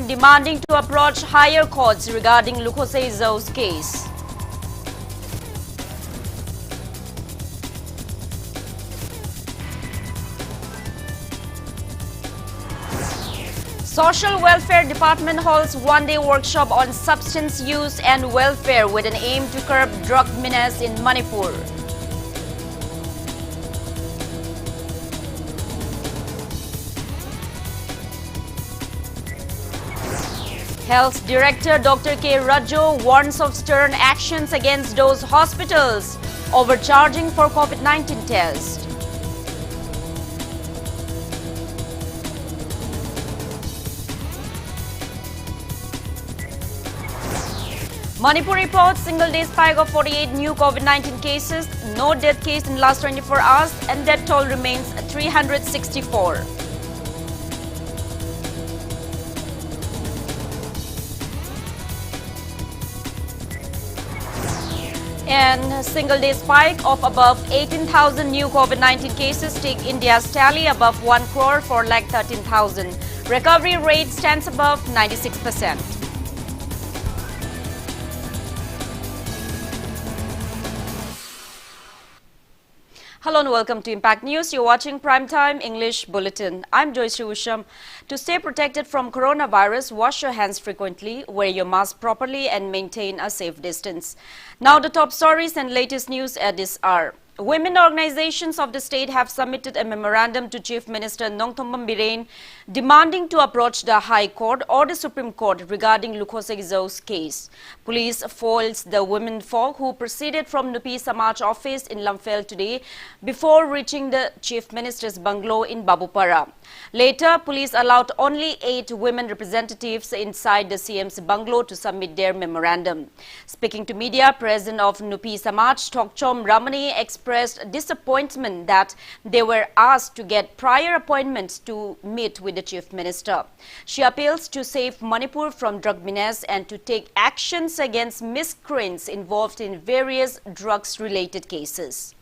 department demanding to approach higher courts regarding Lukhoseizou's case. Social Welfare Department holds one-day workshop on substance use and welfare with an aim to curb drug menace in Manipur. Health Director Dr. K. Rajo warns of stern actions against those hospitals overcharging for COVID-19 tests. Manipur reports single-day spike of 48 new COVID-19 cases, no death case in last 24 hours, and death toll remains 364. And single-day spike of above 18,000 new COVID-19 cases take India's tally above 1 crore for lakh 13,000. Recovery rate stands above 96%. Hello and welcome to Impact News. You're watching Primetime English Bulletin. I'm Joyshree Usham. To stay protected from coronavirus, wash your hands frequently, wear your mask properly and maintain a safe distance. Now the top stories and latest news at this hour. Women organizations of the state have submitted a memorandum to Chief Minister Nongthombam Biren demanding to approach the High Court or the Supreme Court regarding Lukhoseizou's case. Police foils the women folk who proceeded from Nupi Samaj office in Lamphel today before reaching the Chief Minister's bungalow in Babupara. Later, police allowed only 8 women representatives inside the CM's bungalow to submit their memorandum. Speaking to media, President of Nupi Samaj, Thokchom Ramani, expressed disappointment that they were asked to get prior appointments to meet with the Chief Minister. She appeals to save Manipur from drug menace and to take actions against miscreants involved in various drugs-related cases.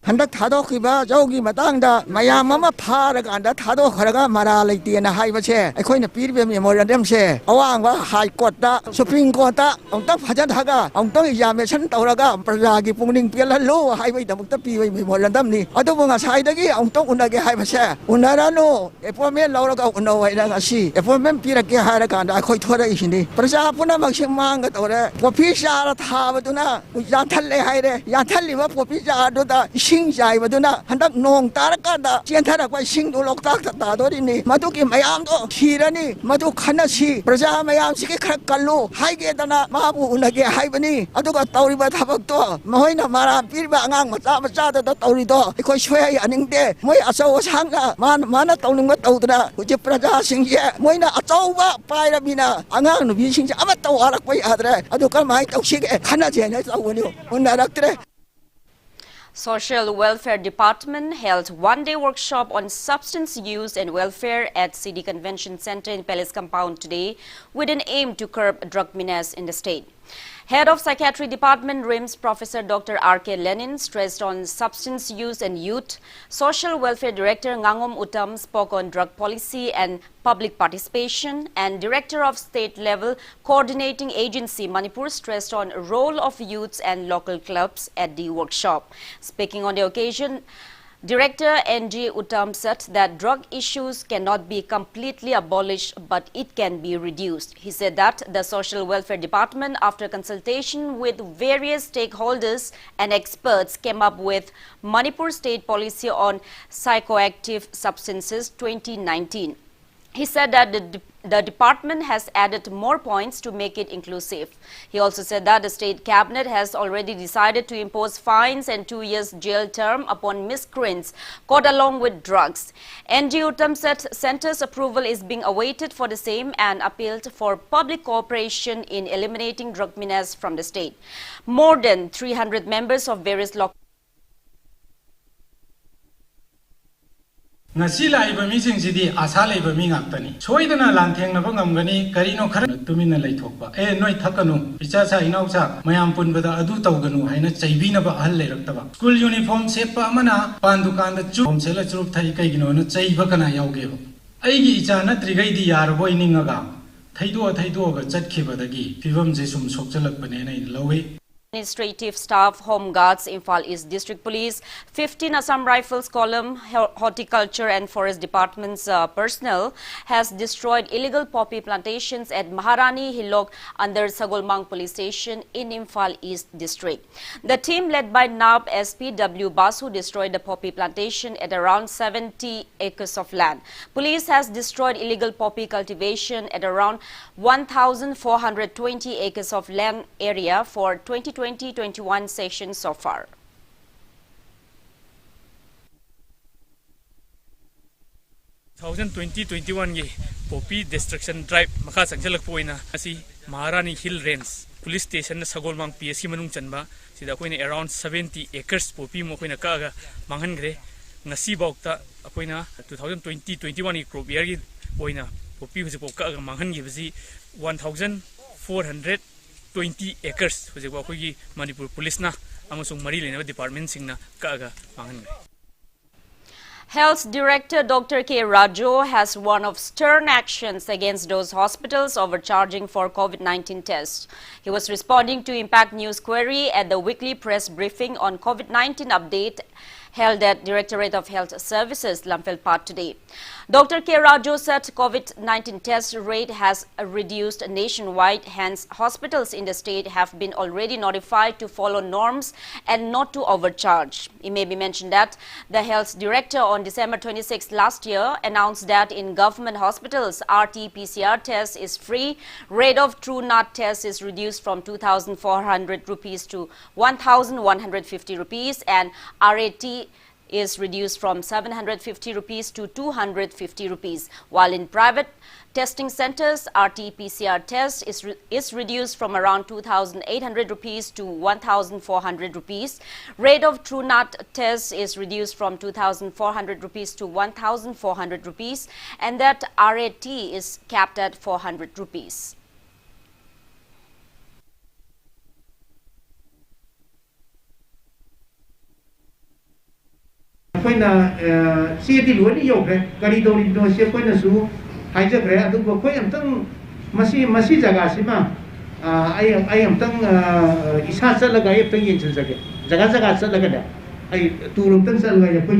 Handak thadok kiba jogi matang da mayam mama phara ganda thadok kharaga mara leiti na hai bache akhoi na pirbe memorandum se awang wa high court da supreme court da ongta phajan thaga ongtong examination tawraga praja gi pungning pela lo hai bai damukta pi bai memorandum ni adu bunga sai dagi ongtong unage hai bache unara no appointment lawraga unawai na asi appointment pirake hara ganda akhoi thora isini praja puna maksim manga tawre popisa ra thabaduna yathal hai re yathal liwa popisa do da Jai Maduna, Handak Nong Tarakada, Gentara by Sing Lokta Dorini, Matuki Mayamdo, Hirani, Matu Kanasi, Praja Mayam Sikakalu, Haigetana, Mabu Unage Haibani, Aduka Tauriba Tabakto, Moina Mara, Pirba Ang, Matamachada, the Taurido, because Shway and Inde, Moy Aso was Hanga, Mana Tonuma Todra, which is Praja Sing, Moina Atova, Pyramina, Angan, Vishing Amato Arakway Adre, Aduka Mai Toshik, Kanajan, Unaraktre. Social Welfare Department held one-day workshop on substance use and welfare at CD Convention Center in Palace Compound today with an aim to curb drug menace in the state. Head of Psychiatry Department RIMS Professor Dr. R.K. Lenin stressed on substance use and youth. Social Welfare Director Ngangom Utam spoke on drug policy and public participation, and Director of State Level Coordinating Agency Manipur stressed on role of youths and local clubs at the workshop. Speaking on the occasion, Director N.G. Utam said that drug issues cannot be completely abolished, but it can be reduced. He said that the Social Welfare Department, after consultation with various stakeholders and experts, came up with Manipur State Policy on Psychoactive Substances 2019. He said that the department has added more points to make it inclusive. He also said that the state cabinet has already decided to impose fines and 2 years jail term upon miscreants caught along with drugs. N.G. Uttam said centre's approval is being awaited for the same and appealed for public cooperation in eliminating drug menace from the state. More than 300 members of various local ngasi laiba mi singsidi asa laiba mi ngaktani soidana lanthengna bangamgani karino khara tumina laithokba noi thakanu icha sa inausa mayam punbada adu tawganu haina chaibina ba ahal leiraktaba school uniform sepa amana pan dukan da chu sela churup thai kaigino na chaiba kana yauge aigi icha na trigai di yar boi ningaga thaido ga chatkibadagi fibam je sum sokchalakbane nai lawe. Administrative staff, Home Guards, Imphal East District Police, 15 Assam Rifles column, Horticulture and Forest Department's personnel has destroyed illegal poppy plantations at Maharani Hilok under Sagolmang Police Station in Imphal East District. The team led by NAB SP W. Basu destroyed the poppy plantation at around 70 acres of land. Police has destroyed illegal poppy cultivation at around 1,420 acres of land area for 2020-21 session so far. Thousand 2021 ye poppy destruction drive maka sangjalak poina asi Maharani Hill Range police station na Sagolmang PSC manung chanba sida koina around 70 acres poppy mo koina ka manghan gre ngasi bawta akoina 2020-21 crop year gi poina poppy huje ka manghan gi basi 1,420 acres huje ko gi Manipur police na amasung mari lena department singna ka manghan gre. Health Director Dr. K. Rajo has warned of stern actions against those hospitals overcharging for COVID-19 tests. He was responding to Impact News query at the weekly press briefing on COVID-19 update held at Directorate of Health Services, Lamphel today. Dr. K. Rajo said COVID-19 test rate has reduced nationwide, hence hospitals in the state have been already notified to follow norms and not to overcharge. It may be mentioned that the health director on December 26 last year announced that in government hospitals, RT-PCR test is free, rate of true NAT test is reduced from 2,400 rupees to 1,150 rupees and RAT is reduced from 750 rupees to 250 rupees, while in private testing centers, RT-PCR test is reduced from around 2,800 rupees to 1,400 rupees. Rate of true NAT test is reduced from 2,400 rupees to 1,400 rupees, and that RAT is capped at 400 rupees. CAT luôn đi dọc đấy, cái đi đâu sẽ quay là số hai giờ đấy, tôi vừa quay em tăng masih jaga sih mà, ai em tăng isa sát là cái em tăng yên chân cái, jaga sát là cái đấy, ai turun tăng sát là cái quay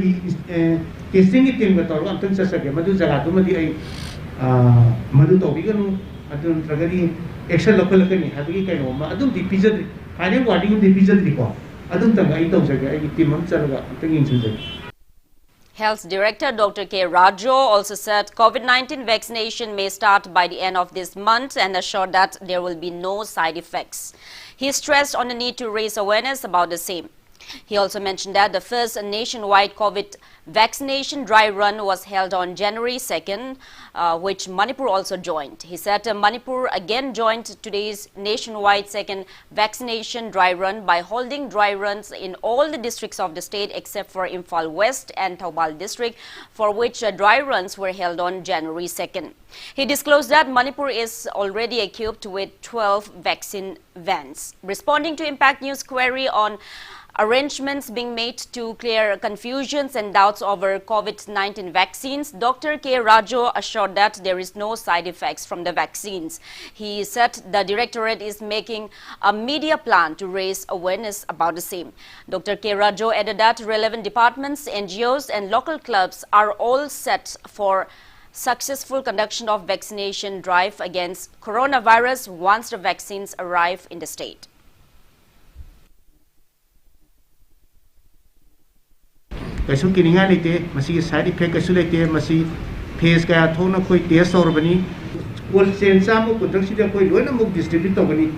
testing cái team cái tàu em tăng sát cái, mà tu jaga tu mà đi ai mà tu tàu đi cái tu terus cái action local cái này, habis cái nó mà tu di pizza, hai đứa quản lý di pizza đi qua, tu tăng cái tàu sát cái team em sát là cái tăng yên chân cái. Health Director Dr. K. Rajo also said COVID-19 vaccination may start by the end of this month and assured that there will be no side effects. He stressed on the need to raise awareness about the same. He also mentioned that the first nationwide COVID vaccination dry run was held on January 2nd, which Manipur also joined. He said Manipur again joined today's nationwide second vaccination dry run by holding dry runs in all the districts of the state except for Imphal West and Taubal district, for which dry runs were held on January 2nd. He disclosed that Manipur is already equipped with 12 vaccine vans. Responding to Impact News query on arrangements being made to clear confusions and doubts over COVID-19 vaccines, Dr. K. Rajo assured that there is no side effects from the vaccines. He said the Directorate is making a media plan to raise awareness about the same. Dr. K. Rajo added that relevant departments, NGOs and local clubs are all set for successful conduction of vaccination drive against coronavirus once the vaccines arrive in the state. Kasu kininga lite masih side effect kasu lite masih face kaya thona koi test or bani cold chain samu kudang sida koi loina muk distribute to bani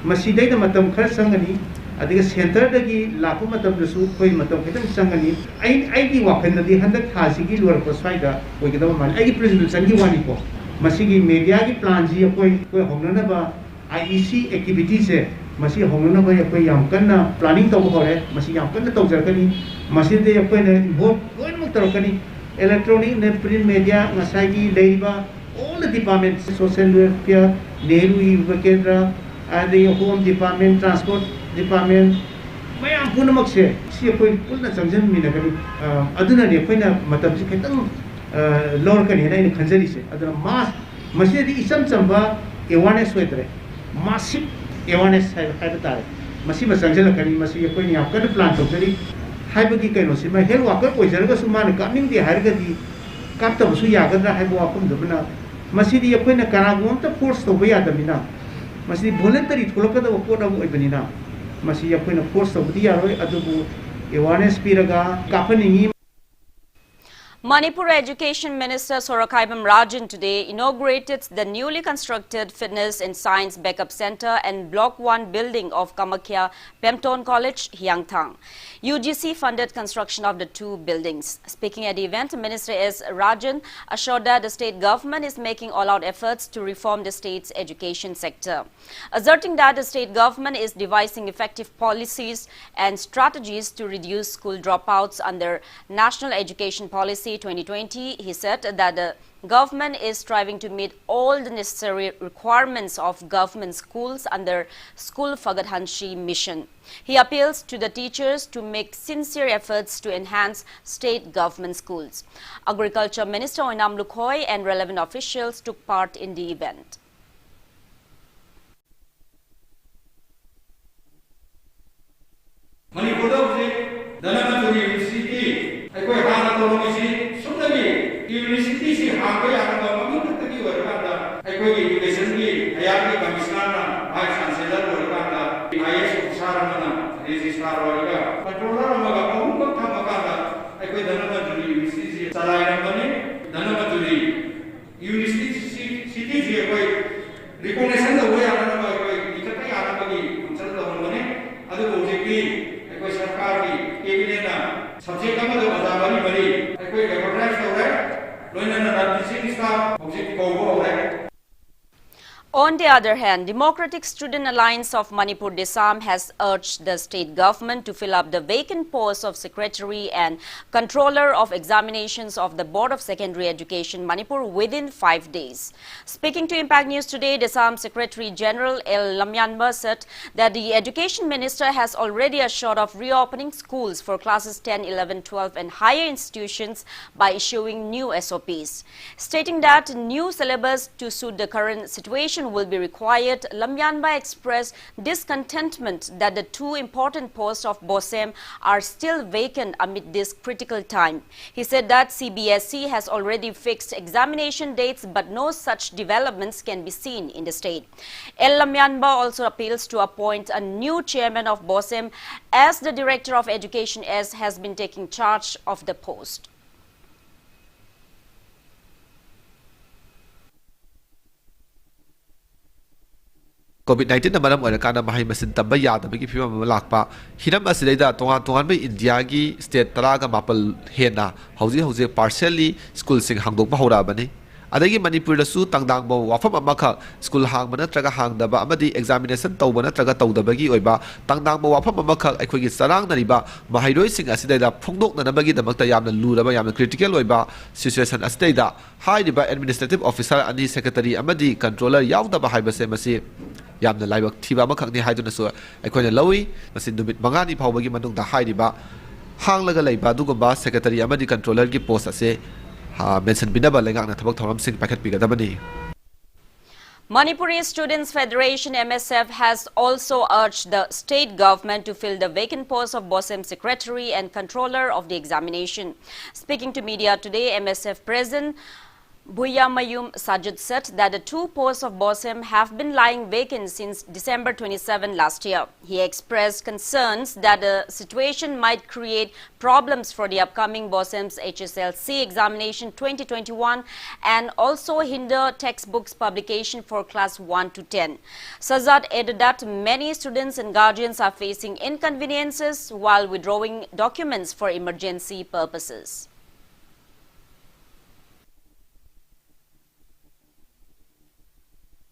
masih dai da matam khar sangani adiga center dagi lapu matam dasu koi matam khitang sangani ai gi wakan dadi handak khasi gi lor ko swaida koi gidam man ai gi president gi wani ko masih gi media gi plan ji koi homna ba IEC activities se masih homna ba koi yam kanna planning to ko re masih yam kanna to jar kani masih de koi ne vote koi muk tar kani electronic and print media ngasagi leiba all the departments social welfare Nehru Kendra and the home department transport department mayam punamak se si koi pulna changjan mina kani aduna ne koina matam se khaitang lor kani na ni khanjari se aduna mass masidi isam chamba awareness hoitre massive awareness hai tare masi masangjala kani masi koi ni apka plan tokari haibagi kaino si ma health worker koi jaraga sumana kamning di hargadi kapta busu yagadra haibo apum dabna masidi koina karagum ta force to baya damina masidi voluntary tholokada ko na oibanina masi koina force to budi yaroi adubu awareness piraga kapaningi. Manipur Education Minister Sorakaibam Rajan today inaugurated the newly constructed Fitness and Science Backup Center and Block 1 building of Kamakhya Pemton College, Hyangthang. UGC funded construction of the two buildings. Speaking at the event, Minister S. Rajan assured that the state government is making all-out efforts to reform the state's education sector, asserting that the state government is devising effective policies and strategies to reduce school dropouts under National Education Policy 2020. He said that the government is striving to meet all the necessary requirements of government schools under School Fagadhanshi mission. He appeals to the teachers to make sincere efforts to enhance state government schools. Agriculture Minister Oinam Lukhoy and relevant officials took part in the event. University si hangga yang mami tertegi berkata, aku education ni ayat ni komisioner, high chancellor berkata, IS usaha mana, registrar berkata, controller maga kamu kata makata, aku dana majuri university selain apa ni, dana majuri university city si aku recognition dah boleh ada nama aku ikat ada bagi unsur dah mana, ada project ni, aku sarkar ni, cabinet na, subject apa tu ada bari, aku recognize dah boleh. On the other hand, Democratic Student Alliance of Manipur Desam has urged the state government to fill up the vacant posts of Secretary and Controller of Examinations of the Board of Secondary Education Manipur within 5 days. Speaking to Impact News today, Desam Secretary General L. Lamyanba said that the Education Minister has already assured of reopening schools for classes 10, 11, 12 and higher institutions by issuing new SOPs. Stating that new syllabus to suit the current situation will be required, Lamyanba expressed discontentment that the two important posts of BOSEM are still vacant amid this critical time. He said that CBSE has already fixed examination dates, but no such developments can be seen in the state. El Lamyanba also appeals to appoint a new chairman of BOSEM as the Director of Education has been taking charge of the post. COVID-19 na maram oirakana mahay masin tamba yadabagi phima malakpa hinam asidaida tongan bai India gi state taraga mapal hena hauji partially school sing hangdokpa horabani adagi Manipur da su tangdang bo wafam amakha school hang mana traga hang daba amadi examination tawbana traga tawdabagi oiba tangdang bo wafam amakha aikhogi sarang nariba mahairoi sing asidaida phongdok na nabagi damakta yamna luraba yamna critical oiba situation asidaida haidiba administrative officer ani secretary amadi controller yawdaba haibase masi yamna laibak thiba makhakni haiduna su aikoina lawi masi numit mangani phawbagi manungda haidiba hanglaga laiba dugumba secretary amadi controller gi post ase mention binaba lengak na thabak thoram sing pakhat pigadabani. Manipuri Students Federation MSF has also urged the state government to fill the vacant posts of BOSEM Secretary and Controller of the examination. Speaking to media today, MSF President Bhuyamayum Sajid said that the two posts of BOSEM have been lying vacant since December 27 last year. He expressed concerns that the situation might create problems for the upcoming BOSEM's HSLC examination 2021 and also hinder textbooks publication for class 1 to 10. Sajid added that many students and guardians are facing inconveniences while withdrawing documents for emergency purposes.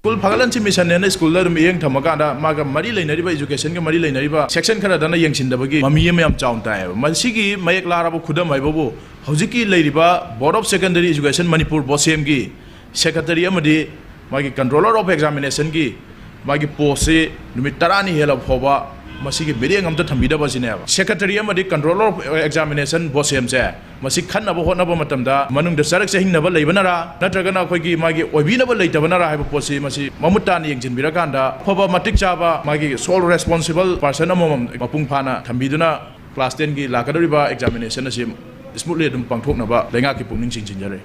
School Pagalanchi mission and school Yang Tamakanda, Maga Mari Nariba education, Mari Nariba, section Kanadana Yang Sindabagi, Mamiam Town time. Mansiki, Mayak Larabo Kuda Maibobo, Hoziki Ladiba, Board of Secondary Education, Manipur Bosemgi, Secretary Amadi, Magi Controller of Examination Gi, Magi Pose, Numitarani Hill of Hoba, Masiki bidding of the Tamida Basineva. Secretary Amadi, Controller of Examination Bosemse, Masikan Nabahona Matamda, Manung the Sarek saying never Labanara, Natragana Kogi, Magi, or we never later Vanara have a posse, Masi, Mamutani in Biraganda, Hoba Matik Chava, Magi, sole responsible person among Mapungpana, Tambiduna, Class 10 Gi, Lakadariba examination as him, smoothly Pangpoknaba, Lengaki Puning Chinjare.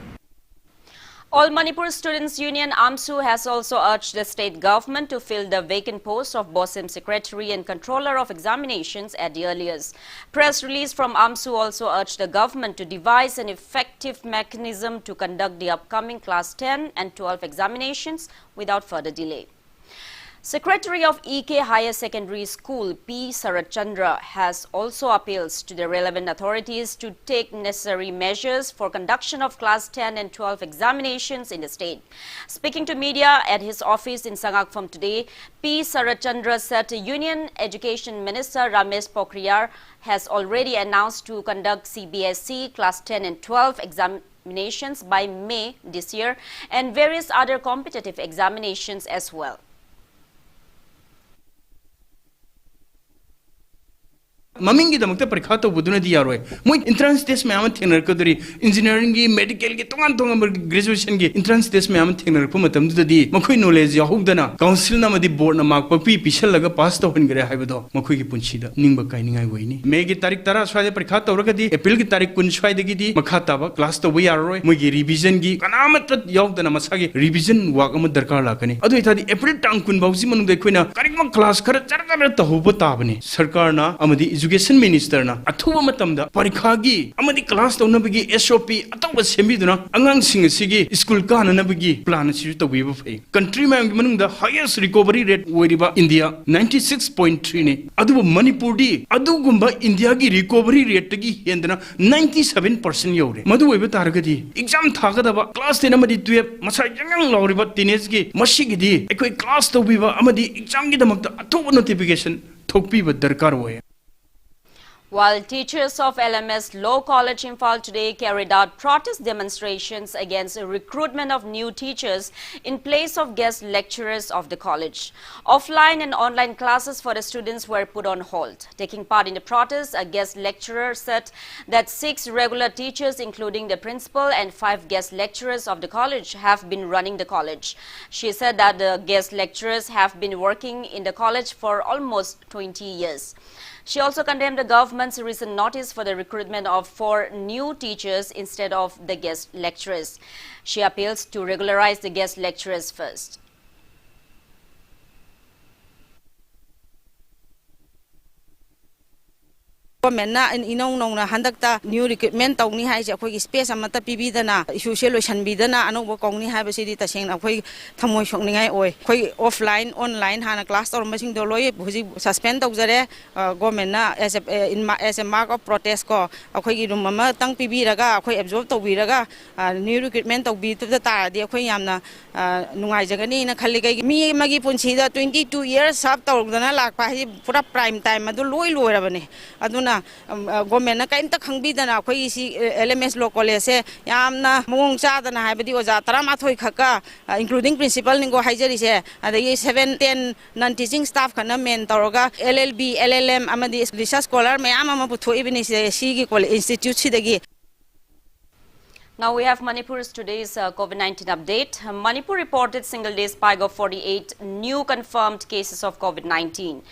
All Manipur Students Union AMSU has also urged the state government to fill the vacant post of BOSIM Secretary and Controller of Examinations at the earliest. Press release from AMSU also urged the government to devise an effective mechanism to conduct the upcoming Class 10 and 12 examinations without further delay. Secretary of EK Higher Secondary School P. Sarachandra has also appeals to the relevant authorities to take necessary measures for conduction of Class 10 and 12 examinations in the state. Speaking to media at his office in Sangakpham today, P. Sarachandra said Union Education Minister Ramesh Pokhriyal has already announced to conduct CBSE Class 10 and 12 examinations by May this year and various other competitive examinations as well. Mamingi the Mukta Prikato Buduna Diaroi. Muy entrance test mammoth thinner Kudri, engineering, medical, Tongan graduation, entrance test mammoth thinner Pumatum to the Makui knowledge, Yahudana, Council Namadi board Namak Papi, Pishalaga Pasto and Grehabado, Makui Punchida, Nimba Kaining Iwini. Make it Tarik Tara Swada Prikato Rokati, a Pilgitarik Punchwai the Gidi, Makatava, class the way Arroy, Mugi revision gi, Kanamat Yogdana Masagi, revision Wakamut Darkalakani. Other the April Tankun Bausiman the Quina, Karima class, Karatarata Hubotabani, Sarkarna, Amadi. Education Minister na athuwa matamda parikha amadi class tawnabagi SOP atawa semiduna angang sing sigi school ka nanabagi plan si tawiba fai country manung the highest recovery rate oiriba India 96.3 ne adu Manipur di adugumba India gi recovery rate gi hendana 97% yore madu oiba targadi exam thagadaba class 10 amadi 12 masa yangang lauriba teenage gi masigi di ekoi class tawiba amadi exam gi damakta athuwa notification thokpiba darkar hoye. While teachers of LMS Law College Imphal today carried out protest demonstrations against the recruitment of new teachers in place of guest lecturers of the college. Offline and online classes for the students were put on hold. Taking part in the protest, a guest lecturer said that 6 regular teachers, including the principal and 5 guest lecturers of the college, have been running the college. She said that the guest lecturers have been working in the college for almost 20 years. She also condemned the government's recent notice for the recruitment of 4 new teachers instead of the guest lecturers. She appeals to regularize the guest lecturers first. Government na inong na handakta new recruitment tawni hai je akhoi space amata pibidana issue solution bidana anoba kongni hai basidi taseng akhoi thamoi sokningai oi khoi offline online hana class tor masing do loi huji suspend tawjare government na as a mark of protest ko akhoi gi room ma tang pibiraga akhoi absorb tawbiraga new recruitment tawbi tu ta di akhoi yamna nungai jagani na khali gai mi magi punchi da 22 years sab tawdana lakpa hi pura prime time adu loi rabane aduna government na kaimta khangbidana akhoi si LMS Law College se yamna mong chadana haibadi oja taramathoi khaka including principal ningo haijari se adagi 7-10 non teaching staff khana men toroga LLB LLM amadi research scholar mayam ama puthoi bini se si gi college institute sidagi. Now we have Manipur's today's COVID-19 update. Manipur reported single-day spike of 48 new confirmed cases of COVID-19.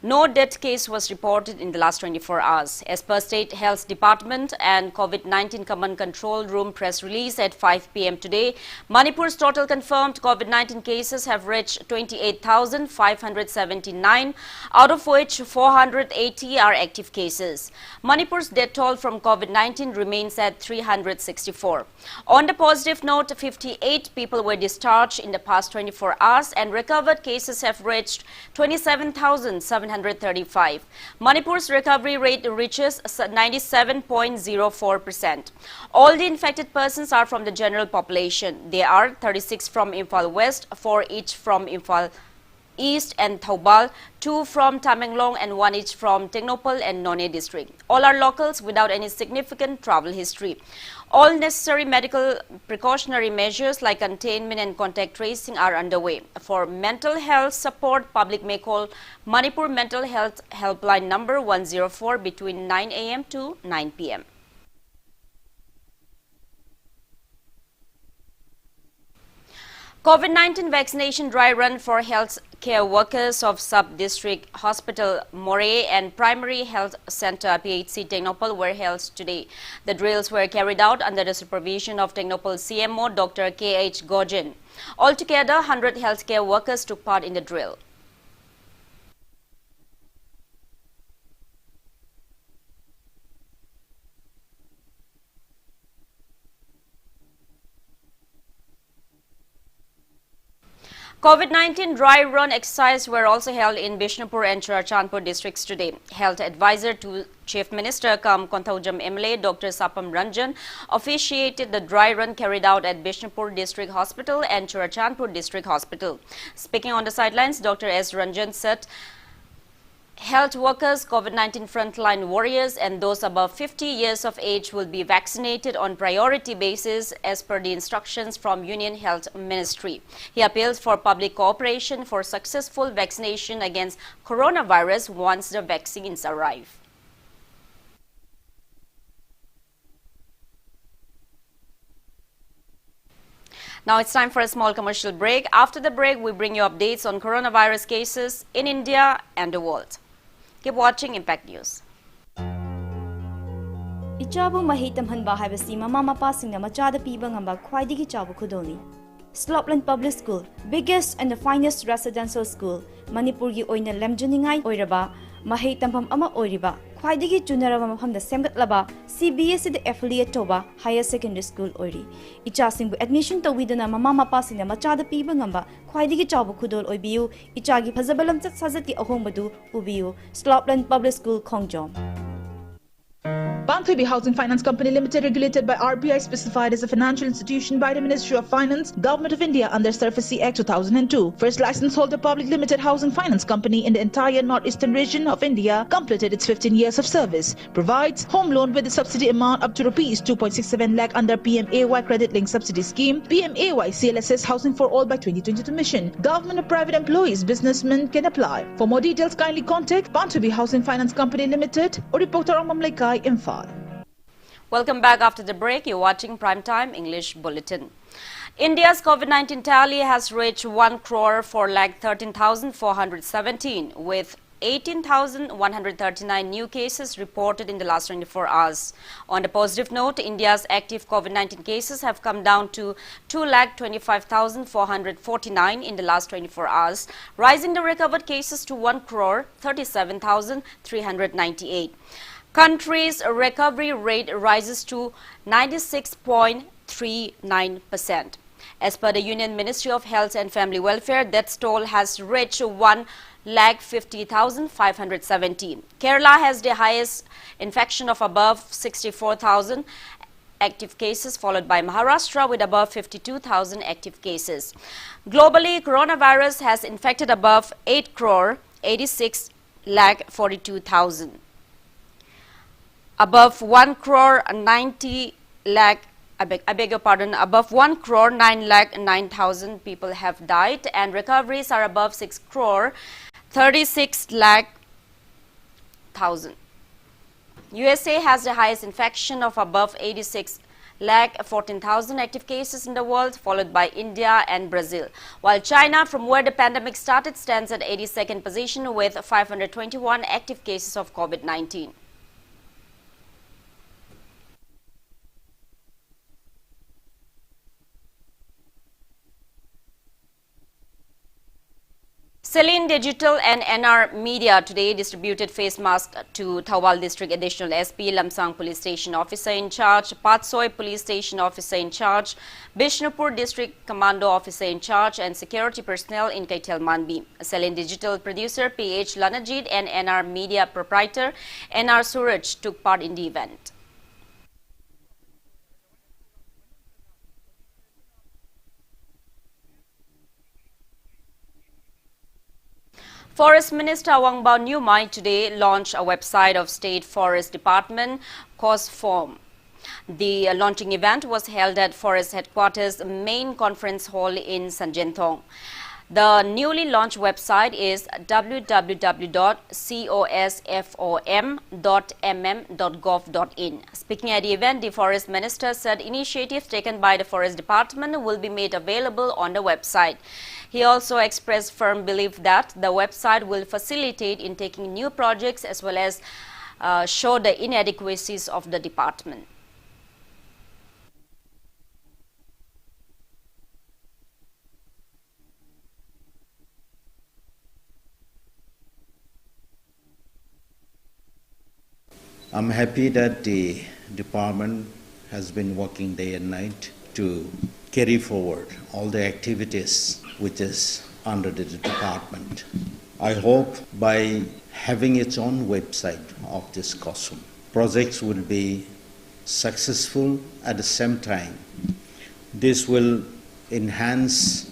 No death case was reported in the last 24 hours. As per State Health Department and COVID-19 Command Control Room press release at 5 p.m. today, Manipur's total confirmed COVID-19 cases have reached 28,579, out of which 480 are active cases. Manipur's death toll from COVID-19 remains at 364. On the positive note, 58 people were discharged in the past 24 hours and recovered cases have reached 27,700. 735. Manipur's recovery rate reaches 97.04%. All the infected persons are from the general population. They are 36 from Imphal West, 4 each from Imphal East and Thoubal, 2 from Tamenglong and 1 each from Tengnoupal and Nonne district. All are locals without any significant travel history. All necessary medical precautionary measures like containment and contact tracing are underway. For mental health support, public may call Manipur Mental Health Helpline number 104 between 9 a.m. to 9 p.m. COVID-19 vaccination dry run for health care workers of Sub-District Hospital Moray and Primary Health Center PHC Tengnoupal were held today. The drills were carried out under the supervision of Tengnoupal CMO Dr. K.H. Gojen. Altogether, 100 healthcare workers took part in the drill. COVID-19 dry run exercises were also held in Bishnupur and Churachandpur districts today. Health advisor to Chief Minister Konthaujam MLA Dr. Sapam Ranjan officiated the dry run carried out at Bishnupur District Hospital and Churachandpur District Hospital. Speaking on the sidelines, Dr. S. Ranjan said health workers, COVID-19 frontline warriors and those above 50 years of age will be vaccinated on priority basis as per the instructions from Union Health Ministry. He appealed for public cooperation for successful vaccination against coronavirus once the vaccines arrive. Now it's time for a small commercial break. After the break, we bring you updates on coronavirus cases in India and the world. Keep watching Impact News. Ichabu mahi tamhanba haibasi mama mapa singna machada piba ngamba khwaidigi chabu khudoni. Slopland Public School, biggest and the finest residential school, Manipur gi oina lemjuningai oiraba, mahi tampham ama oiriba, khwaidigi junaraba maphamda semgatlaba, CBSE the affiliate toba higher secondary school oiri. Icha singbu admission tawidana mama mapa singna machada piba ngamba khwaidigi chabu khudol oibiu, ichagi phazabalam chat sajati ahongbadu ubiu, Slopland Public School Khongjom. Banthubi Housing Finance Company Limited, regulated by RBI, specified as a financial institution by the Ministry of Finance, Government of India under SURFACE Act 2002. First license holder public limited housing finance company in the entire northeastern region of India, completed its 15 years of service. Provides home loan with the subsidy amount up to rupees 2.67 lakh under PMAY credit linked subsidy scheme, PMAY CLSS Housing for All by 2022 mission. Government or private employees, businessmen can apply. For more details, kindly contact Banthubi Housing Finance Company Limited or reporter Mamlaikai Imphal. Welcome back after the break. You're watching Primetime English Bulletin. India's COVID-19 tally has reached 1,13,417 with 18,139 new cases reported in the last 24 hours. On a positive note, India's active COVID-19 cases have come down to 2,25,449 in the last 24 hours, rising the recovered cases to 1,37,398. Country's recovery rate rises to 96.39%. As per the Union Ministry of Health and Family Welfare, death toll has reached 1,50,517. Kerala has the highest infection of above 64,000 active cases, followed by Maharashtra with above 52,000 active cases. Globally, coronavirus has infected above 8 crore 86 lakh 42,000. Above 1 crore 90 lakh, I beg your pardon, above 1 crore 9 lakh 9,000 people have died, and recoveries are above 6 crore 36 lakh 1,000. USA has the highest infection of above 86 lakh 14,000 active cases in the world, followed by India and Brazil, while China, from where the pandemic started, stands at 82nd position with 521 active cases of COVID-19. Celine Digital and NR Media today distributed face masks to Thawal District Additional SP, Lamsang Police Station Officer in Charge, Patsoy Police Station Officer in Charge, Bishnupur District Commando Officer in Charge, and security personnel in Kaitel Manbi. Celine Digital producer PH Lanajit and NR Media proprietor NR Suraj took part in the event. Forest Minister Wangbao Nyumai today launched a website of State Forest Department, COSFORM. The launching event was held at Forest Headquarters Main Conference Hall in Sanjenthong. The newly launched website is www.cosfom.mm.gov.in. Speaking at the event, the Forest Minister said initiatives taken by the Forest Department will be made available on the website. He also expressed firm belief that the website will facilitate in taking new projects as well as show the inadequacies of the department. I'm happy that the department has been working day and night to carry forward all the activities which is under the department. I hope by having its own website of this COSFORM, projects will be successful. At the same time, this will enhance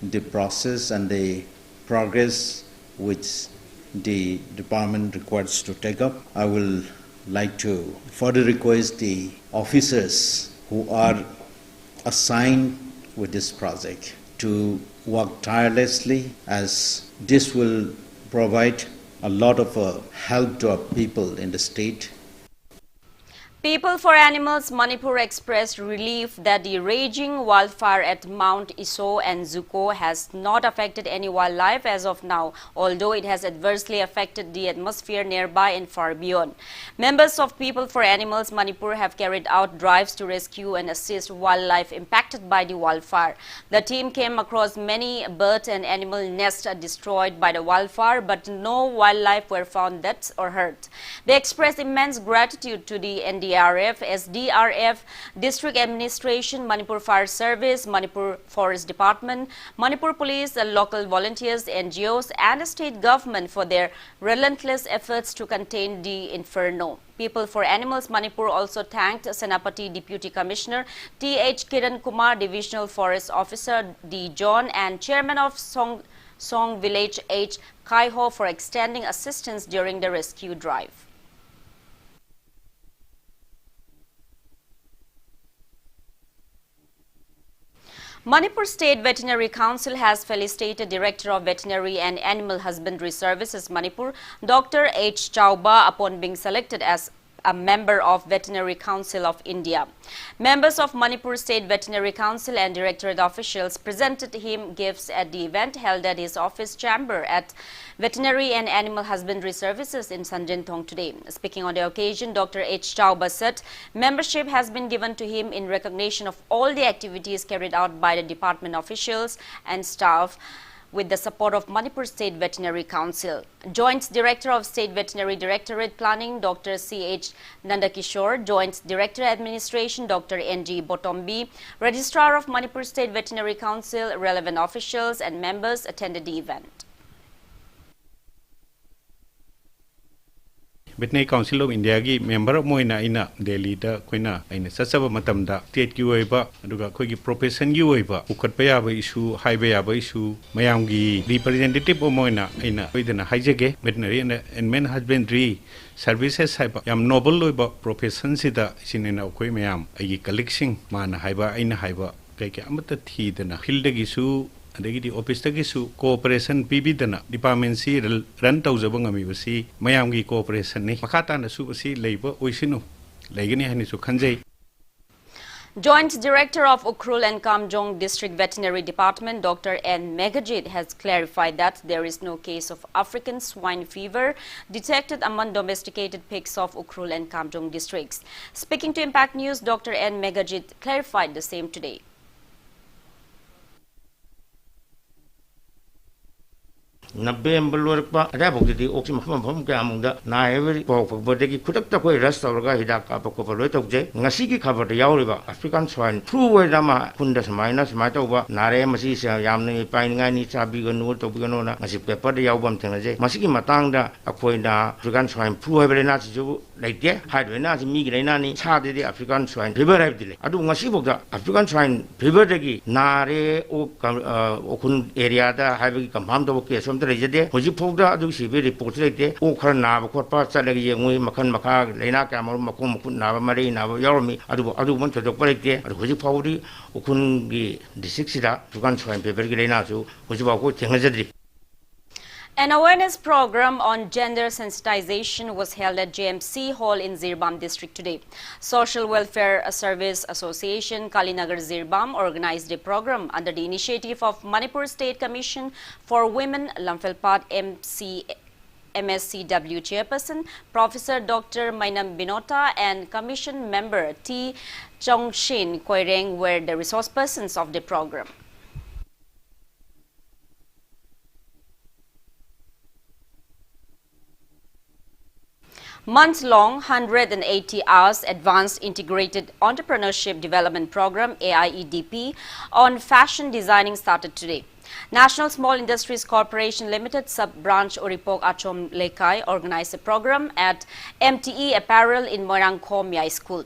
the process and the progress which the department requires to take up. I will like to further request the officers who are assigned with this project to work tirelessly, as this will provide a lot of help to our people in the state. People for Animals Manipur expressed relief that the raging wildfire at Mount Iso and Zuko has not affected any wildlife as of now, although it has adversely affected the atmosphere nearby and far beyond. Members of People for Animals Manipur have carried out drives to rescue and assist wildlife impacted by the wildfire. The team came across many bird and animal nests destroyed by the wildfire, but no wildlife were found dead or hurt. They expressed immense gratitude to the NDRF, SDRF, District Administration, Manipur Fire Service, Manipur Forest Department, Manipur Police, local volunteers, NGOs, and the state government for their relentless efforts to contain the inferno. People for Animals Manipur also thanked Senapati Deputy Commissioner T.H. Kiran Kumar, Divisional Forest Officer D. John, and Chairman of Song Village H. Kaiho for extending assistance during the rescue drive. Manipur State Veterinary Council has felicitated Director of Veterinary and Animal Husbandry Services Manipur, Dr. H. Chauba, upon being selected as a member of Veterinary Council of India. Members of Manipur State Veterinary Council and Directorate officials presented him gifts at the event held at his office chamber at Veterinary and Animal Husbandry Services in Sanjenthong today. Speaking on the occasion, Dr. H. Chauba said membership has been given to him in recognition of all the activities carried out by the department officials and staff with the support of Manipur State Veterinary Council. Joint Director of State Veterinary Directorate Planning, Dr. C.H. Nandakishore, Joint Director Administration, Dr. N.G. Botombi, Registrar of Manipur State Veterinary Council, relevant officials and members attended the event. Veterinary Council of India ki member moina ina Delhi da koina aina sasaba matam da state ki oiba aduga khoi ki profession ki oiba ukhat pa ya ba issue haiba ya ba issue mayam gi representative moina aina oidana haijege veterinary and animal husbandry services haiba yam noble oiba profession sida sinena khoi mayam ai collection mana haiba aina haiba kai ke amata thi dana field gi su adegi office tagi su cooperation pibidana department si run tawjaba ngami basi mayam gi cooperation ni makata na su basi leiba oisinu leigani hani su khanjai. Joint Director of Ukhrul and Kamjong District Veterinary Department, Dr. N. Megajit, has clarified that there is no case of African swine fever detected among domesticated pigs of Ukhrul and Kamjong districts. Speaking to Impact News, Dr. N. Megajit clarified the same today. November lorpa ada bok di oxy mafam ka amungda na every pok bode ki khudak ta koi ras tawga hidak ka pok ko loi tokje ngasi ki khabar da yauriba African swine flu we dama kunda samaina samai tawba nare masi se yamni painga ni chabi ganu to bigano na ngasi paper da yaubam thengje masi ki matang da akhoi na African swine flu we bele na chu laite haidwe na si mi gi na ni cha de African swine fever hai dile adu ngasi bok da African swine fever de ki nare o okun area da haibi confirm to ke som de jede hoji phogda adu si be report laite o khar na ba khot pa cha lagi yengui makhan makha leina ka mar makum makun na ba mari na ba yormi adu mon to dok laite adu hoji phogdi okun gi district sida dukan swine fever gi leina chu hoji ba ko thengajadri. An awareness program on gender sensitization was held at JMC Hall in Zirbam district today. Social Welfare Service Association Kalinagar Zirbam organized a program under the initiative of Manipur State Commission for Women, Lamphilpat MSCW Chairperson Professor Dr. Mainam Binota and Commission member T. Chongshin Koireng were the resource persons of the program. Month-long, 180 hours Advanced Integrated Entrepreneurship Development Program AIEDP on fashion designing started today. National Small Industries Corporation Limited Sub-Branch Oripok Achom Lekai organized a program at MTE Apparel in Moirangkho Miai School.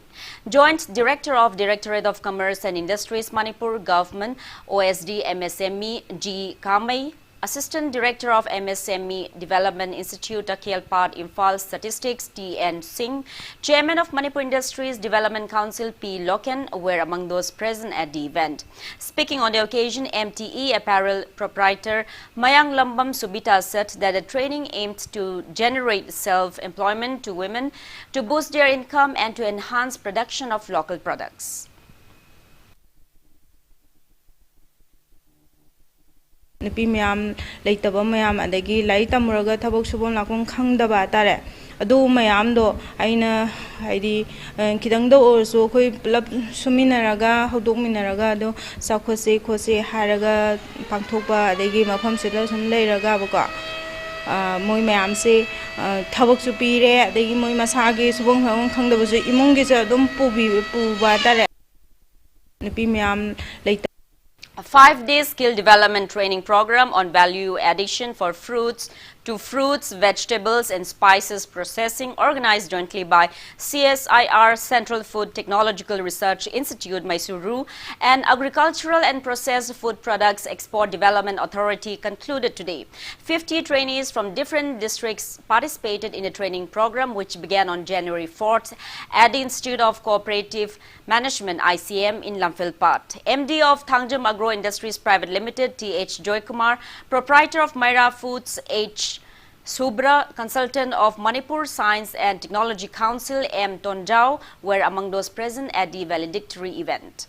Joint Director of Directorate of Commerce and Industries Manipur Government OSD MSME G. Kamei, Assistant Director of MSME Development Institute Akhilpat Imphal Statistics T.N. Singh, Chairman of Manipur Industries Development Council P. Loken were among those present at the event. Speaking on the occasion, MTE Apparel proprietor Mayang Lambam Subita said that the training aimed to generate self-employment to women, to boost their income and to enhance production of local products. Nupi mayam leitaba mayam adagi lai tamuraga thabak subon lakon khangdaba tare adu mayam do aina haidi kidang do orso khoi pulap suminaraga hodokminaraga do sakhose khose haraga pangthokpa adagi mafam sela sum leiraga bako moi mayam se thabak su pire adagi moi masage subon khangdaba su imungge sa dum puba tare nupi mayam leita A 5-day skill development training program on value addition for fruits, vegetables and spices processing organized jointly by CSIR Central Food Technological Research Institute Mysuru and Agricultural and Processed Food Products Export Development Authority concluded today. 50 trainees from different districts participated in the training program which began on January 4th at the Institute of Cooperative Management ICM in Lamphilpat. MD of Thangjam Agro Industries Private Limited T.H. Joykumar, proprietor of Myra Foods H. Subra, consultant of Manipur Science and Technology Council M. Tonjao were among those present at the valedictory event.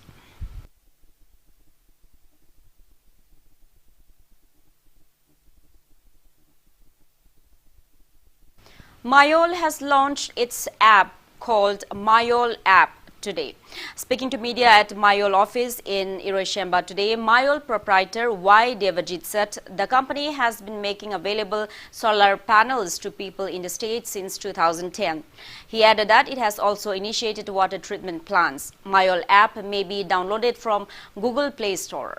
Mayol has launched its app called Mayol App today. Speaking to media at Mayol office in Iroshemba today, Mayol proprietor Y. Devajit said the company has been making available solar panels to people in the state since 2010. He added that it has also initiated water treatment plants. Mayol app may be downloaded from Google Play Store.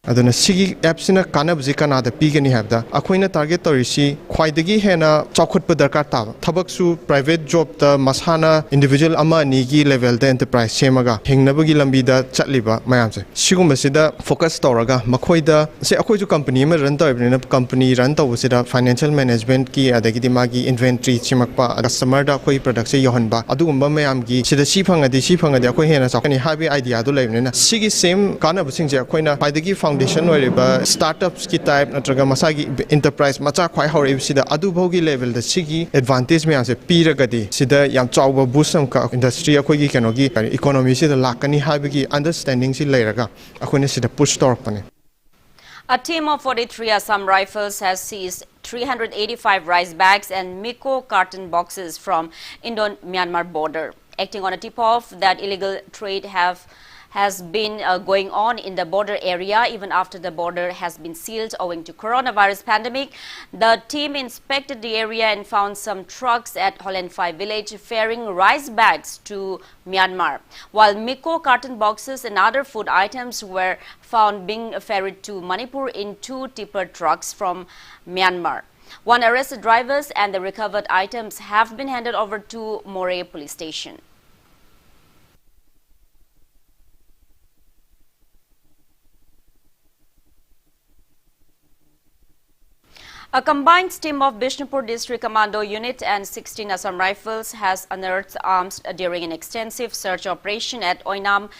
aduna sigi app sina kanab ji kana da pigani habda akoina target torisi khwaidagi hena chawkhutpa darkar ta thabak su private job ta masana individual ama ni gi level da enterprise semaga hingnabagi lambi da chatliba mayam se sigum basida focus toraga makhoida se akoi ju company ma run toibna company run to basida financial management ki adagi di magi inventory chimakpa customer da akoi product se yohanba adugumba mayam gi sida si phangadi akoi hena chakani habi idea du leibna sigi same kanab sing je akoina paidagi foundation oriba startups ki type natraga masagi enterprise macha khwai hore sida adu bhogi level da sigi advantage me ase piragadi sida yam chawba busam ka industry akoi gi kenogi economy sida lakani habigi understanding si leiraga akoina sida push torpane. A team of 43 Assam Rifles has seized 385 rice bags and Miko carton boxes from Indo-Myanmar border. Acting on a tip-off that illegal trade has been going on in the border area even after the border has been sealed owing to coronavirus pandemic, the team inspected the area and found some trucks at Holenphai village ferrying rice bags to Myanmar, while Miko carton boxes and other food items were found being ferried to Manipur in 2 tipper trucks from Myanmar. 1 arrested drivers and the recovered items have been handed over to Moreh police station. A combined team of Bishnupur District Commando Unit and 16 Assam Rifles has unearthed arms during an extensive search operation at Oinam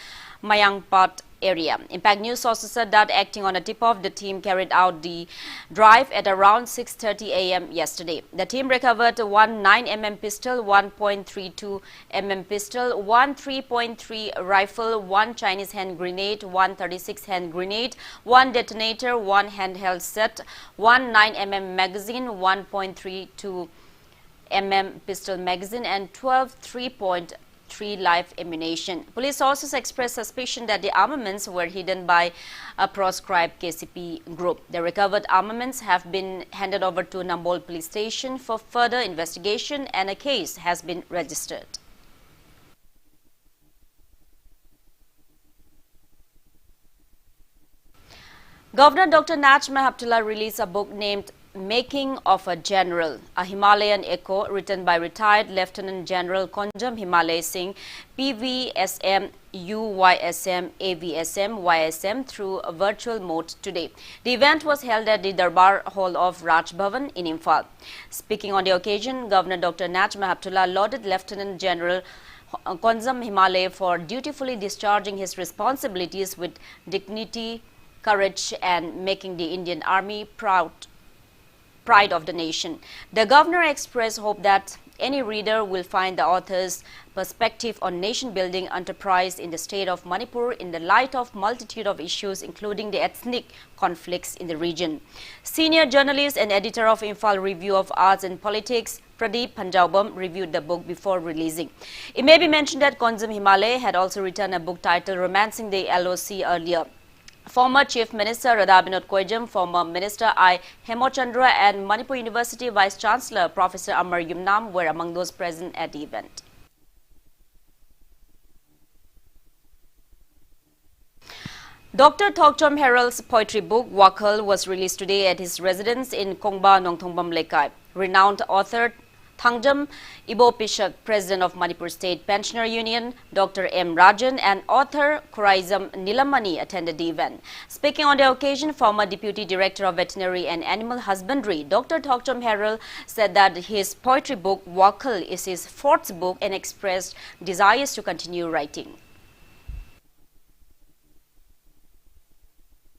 Mayangpat area. Impact News sources said that acting on a tip-off, the team carried out the drive at around 6:30 a.m. yesterday. The team recovered 1 9mm pistol, 1.32 mm pistol, 1 3.3 rifle, 1 Chinese hand grenade, 1 36 hand grenade, 1 detonator, 1 handheld set, 1 9mm magazine, 1.32 mm pistol magazine, and 12 3.3 live ammunition. Police sources expressed suspicion that the armaments were hidden by a proscribed KCP group. The recovered armaments have been handed over to Nambol police station for further investigation and a case has been registered. Governor Dr. Najma Heptullah released a book named Making of a General, a Himalayan echo written by retired Lieutenant General Konjam Himalay Singh, PVSM, UYSM, AVSM, YSM through a virtual mode today. The event was held at the Darbar Hall of Raj Bhavan in Imphal. Speaking on the occasion, Governor Dr. Najma Heptullah lauded Lieutenant General Konjam Himalay for dutifully discharging his responsibilities with dignity, courage, and making the Indian Army pride of the nation. The governor expressed hope that any reader will find the author's perspective on nation-building enterprise in the state of Manipur in the light of multitude of issues, including the ethnic conflicts in the region. Senior journalist and editor of Imphal Review of Arts and Politics, Pradeep Panjaubam, reviewed the book before releasing. It may be mentioned that Konjam Himalay had also written a book titled Romancing the LOC earlier. Former Chief Minister Radha Binod Koijam, former Minister I. Hemochandra and Manipur University Vice Chancellor Professor Amar Yumnam were among those present at the event. Dr. Thokchom Herald's poetry book, Wakal, was released today at his residence in Kongba, Nongthongbam Lekai. Renowned author Thangjam Ibo Pishak, President of Manipur State Pensioner Union, Dr. M. Rajan, and author Kuraizam Nilamani attended the event. Speaking on the occasion, former Deputy Director of Veterinary and Animal Husbandry, Dr. Thokchom Herald, said that his poetry book, Wakal, is his 4th book and expressed desires to continue writing.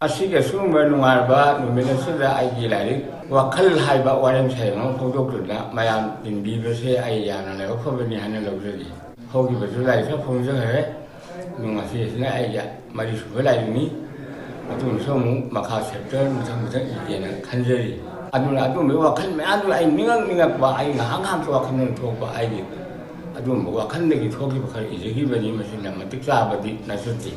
Asiga sumber nungarba numinasida aigi lari wakal haiba warem sayang photokna mayam indi bese ayana le khobani hana lawri hogi besu lai sa phonja he nungasi sina ayya mari su lai ni atun somu makha sector musang musang idena khanjeri aduna adu me wakal me adu ai ningang ba ai hang so wakal nun thok ba ai adu mo wakal ne gi thoki ba khari iji bani masina matik sa badi nasuti.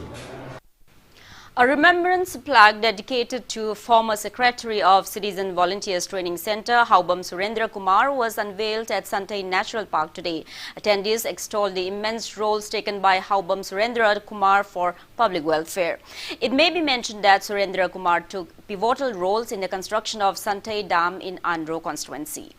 A remembrance plaque dedicated to former Secretary of Citizen Volunteers Training Center, Haubam Surendra Kumar, was unveiled at Santai Natural Park today. Attendees extolled the immense roles taken by Haubam Surendra Kumar for public welfare. It may be mentioned that Surendra Kumar took pivotal roles in the construction of Santai Dam in Andhra constituency.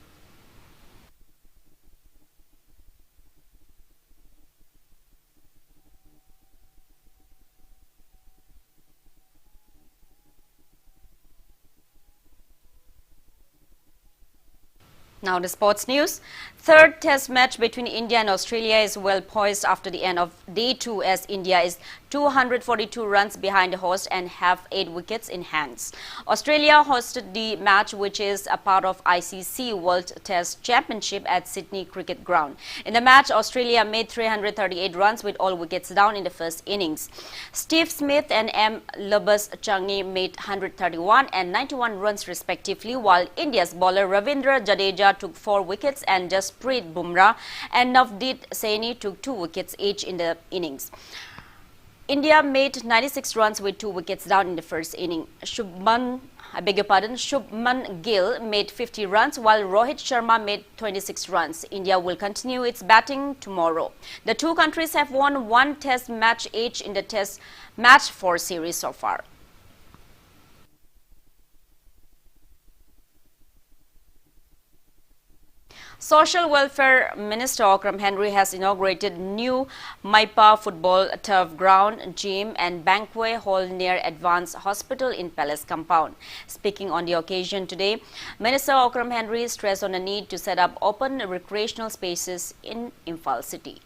Now the sports news. Third test match between India and Australia is well poised after the end of day 2 as India is 242 runs behind the host and have 8 wickets in hands. Australia hosted the match, which is a part of ICC World Test Championship at Sydney Cricket Ground. In the match, Australia made 338 runs with all wickets down in the first innings. Steve Smith and M. Lubus Changi made 131 and 91 runs respectively, while India's bowler Ravindra Jadeja Sharma took 4 wickets and Jasprit Bumrah and Navdeep Saini took 2 wickets each in the innings. India made 96 runs with 2 wickets down in the first inning. Shubman Gill made 50 runs while Rohit Sharma made 26 runs. India will continue its batting tomorrow. The two countries have won 1 test match each in the test match 4 series so far. Social Welfare Minister Okram Henry has inaugurated new Manipur football turf ground, gym and banquet hall near Advanced Hospital in Palace Compound. Speaking on the occasion today, Minister Okram Henry stressed on the need to set up open recreational spaces in Imphal city.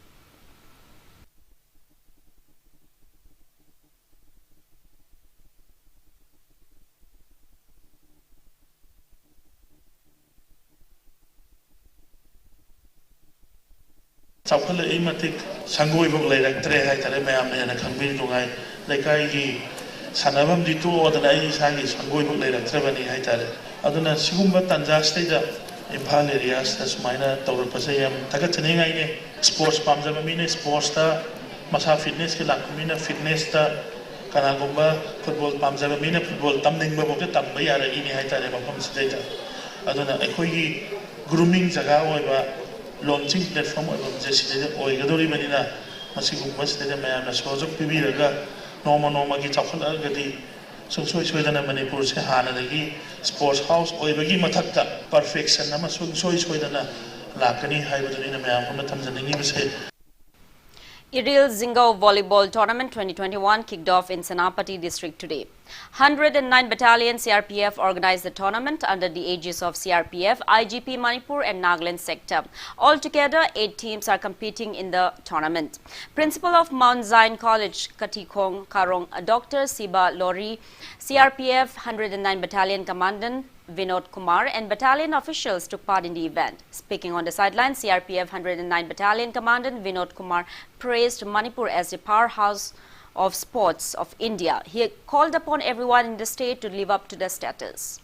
Chapel Imatic, Sangoi Lake, Tre, Mayam, and a convene to I, like I, Sanabam di two or the Nai Sangis, Sangoi Lake, Trevani, Haitare. Aduna Sumba Tanja stage in Pal areas, as minor, Tower Pasayam, Takataning, sports Pamzamina, sports star, Masa fitness, Kilakmina, fitness star, Kanagumba, football Pamzamina, football, Tamning Boka, Tambaya, in Haitare, Pam's data. Aduna Equi grooming Zaga. Launching platform of Jessica or Gadori Medina, Masikum West, the man, as well as Pibiraga, Norma Gitafan Agadi, so Sweden and Manipur, Hana, sports house, or Ibagi Mataka, perfection, Namasun, so is Sweden, Lakani, Hybrid in a man from the Tanzania. Iril Zingo Volleyball Tournament 2021 kicked off in Senapati district today. 109 Battalion CRPF organized the tournament under the aegis of CRPF, IGP Manipur and Nagaland sector. Altogether, 8 teams are competing in the tournament. Principal of Mount Zion College, Katikong Karong, Dr. Siba Lori, CRPF 109 Battalion Commandant Vinod Kumar and battalion officials took part in the event. Speaking on the sidelines, CRPF 109 Battalion Commandant Vinod Kumar praised Manipur as the powerhouse of sports of India. He called upon everyone in the state to live up to their status.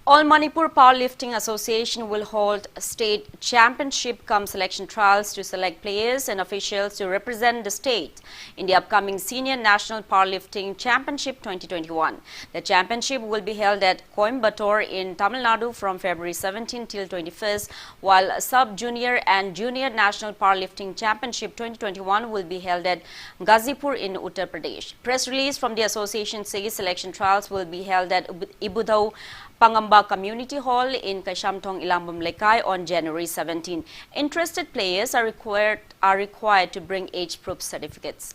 All Manipur Powerlifting Association will hold state championship cum selection trials to select players and officials to represent the state in the upcoming Senior National Powerlifting Championship 2021. The championship will be held at Coimbatore in Tamil Nadu from February 17 till 21st, while Sub-Junior and Junior National Powerlifting Championship 2021 will be held at Ghazipur in Uttar Pradesh. Press release from the association says selection trials will be held at Ibudhau Pangamba Community Hall in Kashamtong, Ilambam Lekai on January 17. Interested players are required to bring age-proof certificates.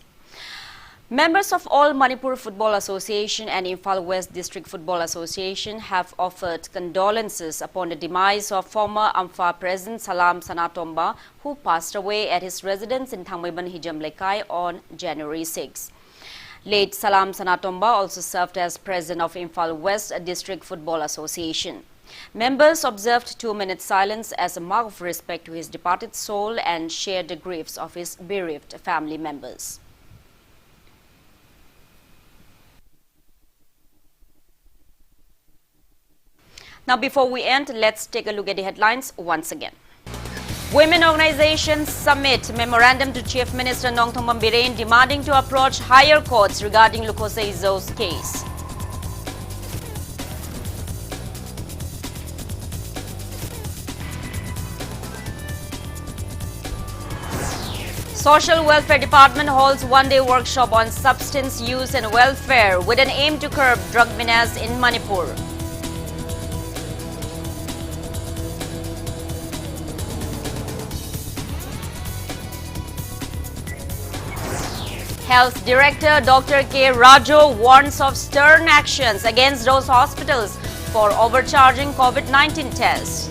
Members of All Manipur Football Association and Imphal West District Football Association have offered condolences upon the demise of former AMFA President Salam Sanatomba, who passed away at his residence in Thangmaiban Hijam Lekai on January 6. Late Salam Sanatomba also served as president of Imphal West District Football Association. Members observed 2-minute silence as a mark of respect to his departed soul and shared the griefs of his bereaved family members. Now, before we end, let's take a look at the headlines once again. Women organizations submit memorandum to Chief Minister Nongthong Bambiren demanding to approach higher courts regarding Lukosa Izo's case. Social Welfare Department holds one-day workshop on substance use and welfare with an aim to curb drug menace in Manipur. Health Director Dr. K. Rajo warns of stern actions against those hospitals for overcharging COVID-19 tests.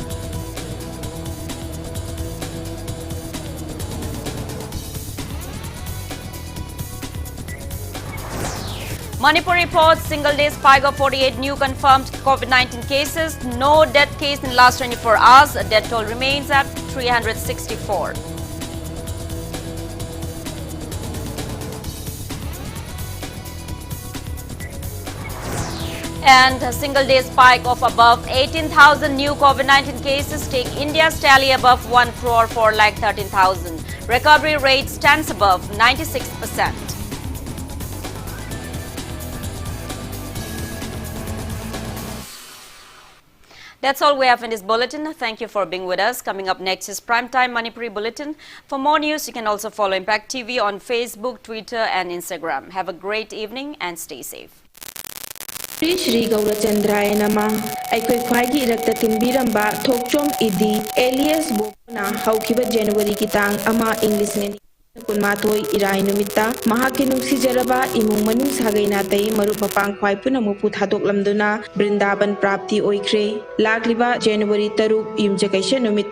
Manipur reports single-day spike of 48 new confirmed COVID-19 cases. No death case in the last 24 hours. Death toll remains at 364. And a single-day spike of above 18,000 new COVID-19 cases take India's tally above 1 crore 4,13,000. Recovery rate stands above 96%. That's all we have in this bulletin. Thank you for being with us. Coming up next is Primetime Manipuri Bulletin. For more news, you can also follow Impact TV on Facebook, Twitter and Instagram. Have a great evening and stay safe. Joyshree Gaurachandraya Nama Aikoi Khwaigi Irakta Tinbiramba Thokchom Idi alias Bobna Haukiba January Kitang Ama English Kunmatoi Irai Numita Mahaki Nuksijaraba Imung Manung Sagainatei Marupapang Khwai Punamu Puthadok Lamduna Brindaban Prapti Oikre Lagliba January Taruk Yumjakaisha Numit